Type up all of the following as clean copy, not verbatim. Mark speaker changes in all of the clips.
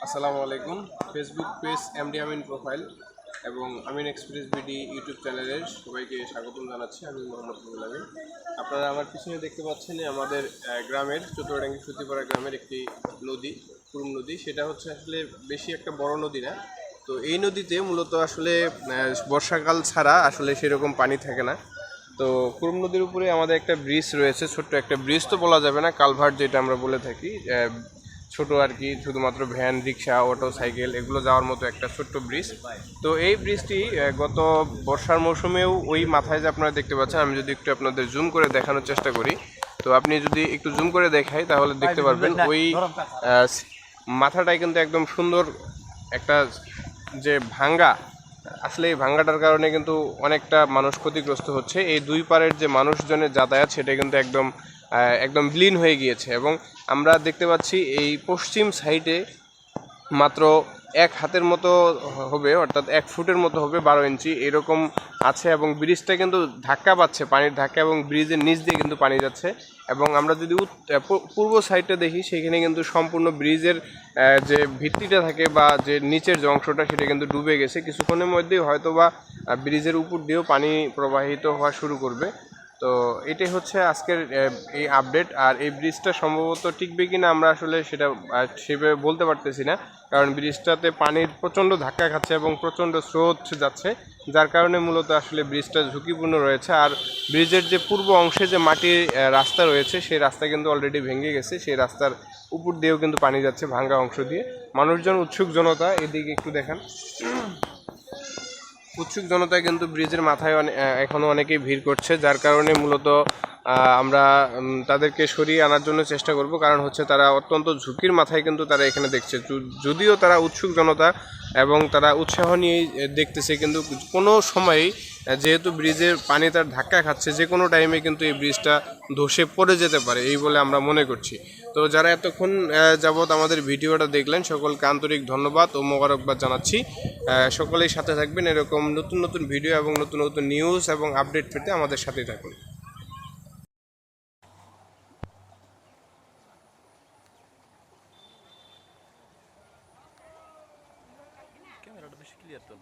Speaker 1: আসসালামু আলাইকুম। Facebook page MD আমিন profile এবং আমিন এক্সপ্রেস বিডি ইউটিউব চ্যানেলের সবাইকে স্বাগতম জানাচ্ছি। আমি মোহাম্মদ রুহুল আমিন। আপনারা আমার পিছনে দেখতে পাচ্ছেন আমাদের গ্রামের চতুরাডাঙ্গি সুতিপাড়া গ্রামের একটি নদী, কুরুম নদী। সেটা হচ্ছে আসলে বেশি একটা বড় নদী না। তো এই নদীতে মূলত আসলে বর্ষাকাল ছাড়া আসলে সেরকম পানি থাকে না। তো কুরুম নদীর উপরে আমাদের একটা ব্রিজ রয়েছে, ছোট্ট একটা ব্রিজ তো বলা যাবে না, কালভার্ট যেটা আমরা বলে থাকি, ছোট আর কি, শুধুমাত্র ভ্যান, রিক্সা, অটো, সাইকেল এগুলো যাওয়ার মতো একটা ছোট্ট ব্রিজ। তো এই ব্রিজটি গত বর্ষার মৌসুমেও ওই মাথায় যে আপনারা দেখতে পাচ্ছেন, আমি যদি একটু আপনাদের জুম করে দেখানোর চেষ্টা করি, তো আপনি যদি একটু জুম করে দেখাই তাহলে দেখতে পারবেন ওই মাথাটাই কিন্তু একদম সুন্দর একটা যে ভাঙ্গা, আসলে এই ভাঙ্গাটার কারণে কিন্তু অনেকটা মানুষ ক্ষতিগ্রস্ত হচ্ছে। এই দুই পারের যে মানুষজনের যাতায়াত সেটা কিন্তু একদম একদম বিলীন হয়ে গিয়েছে। এবং আমরা দেখতে পাচ্ছি এই পশ্চিম সাইডে মাত্র এক হাতের মতো হবে, অর্থাৎ 1 ফুটের মতো হবে, 12 ইঞ্চি এরকম আছে। এবং ব্রিজটা কিন্তু ধাক্কা পাচ্ছে, পানির ধাক্কা, এবং ব্রিজের নিচ দিয়ে কিন্তু পানি যাচ্ছে। এবং আমরা যদি পূর্ব সাইডটা দেখি, সেখানে কিন্তু সম্পূর্ণ ব্রিজের যে ভিত্তিটা থাকে বা যে নিচের যে অংশটা সেটা কিন্তু ডুবে গেছে। কিছুক্ষণের মধ্যেই হয়তো বা ব্রিজের উপর দিয়েও পানি প্রবাহিত হওয়া শুরু করবে। তো এটাই হচ্ছে আজকের এই আপডেট। আর এই ব্রিজটা সম্ভবত টিকবে কিনা আমরা আসলে সেটা সেভাবে বলতে পারতেছি না, কারণ ব্রিজটাতে পানির প্রচণ্ড ধাক্কা খাচ্ছে এবং প্রচণ্ড স্রোত যাচ্ছে, যার কারণে মূলত আসলে ব্রিজটা ঝুঁকিপূর্ণ রয়েছে। আর ব্রিজের যে পূর্ব অংশে যে মাটির রাস্তা রয়েছে, সেই রাস্তা কিন্তু অলরেডি ভেঙে গেছে। সেই রাস্তার উপর দিয়েও কিন্তু পানি যাচ্ছে, ভাঙ্গা অংশ দিয়ে। মানুষজন, উৎসুক জনতা, এদিকে একটু দেখান, উৎসুক জনতা কিন্তু ব্রিজের মাথায় এখনও অনেকেই ভিড় করছে, যার কারণে মূলত আমরা তাদেরকে সরিয়ে আনার জন্য চেষ্টা করব। কারণ হচ্ছে তারা অত্যন্ত ঝুঁকির মাথায় কিন্তু তারা এখানে দেখছে, যদিও তারা উৎসুক জনতা এবং তারা উৎসাহ নিয়েই দেখতেছে, কিন্তু কোনো সময়ই যেহেতু ব্রিজের পানি তার ধাক্কা খাচ্ছে, যে কোনো টাইমে কিন্তু এই ব্রিজটা ধসে পড়ে যেতে পারে, এই বলে আমরা মনে করছি। তো যারা এতক্ষণ যাবৎ আমাদের ভিডিওটা দেখলেন, সকলকে আন্তরিক ধন্যবাদ ও মোবারকবাদ জানাচ্ছি। সকলেই সাথে থাকবেন, এরকম নতুন নতুন ভিডিও এবং নতুন নতুন নিউজ এবং আপডেট পেতে আমাদের সাথেই থাকুন।
Speaker 2: ক্যামেরাটা বেশি ক্লিয়ার তো।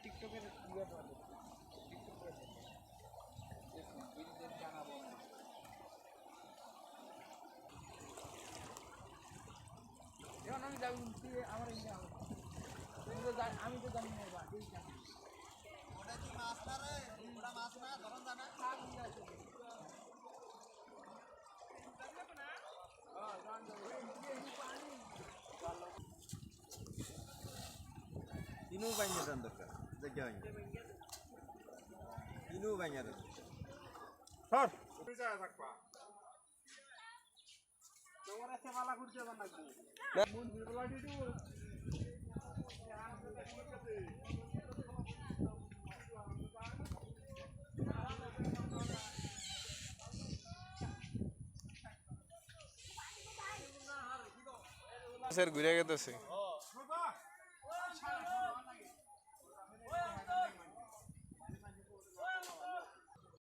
Speaker 2: টিকটকের আমি যাবি আমার আমি তো জানি না ওটা কি মাছ না রে, ওটা মাছ না, ধরন জানা তিনও বাইঙ্গা দেন দরকার, জায়গা বাইঙ্গা তিনও বাইঙ্গা দেন সর থাকবা তোমার এসে মালা ঘুরতে যাবার লাগবে মন বিরলা দিদি
Speaker 1: মাছের ঘুরে গেতেছে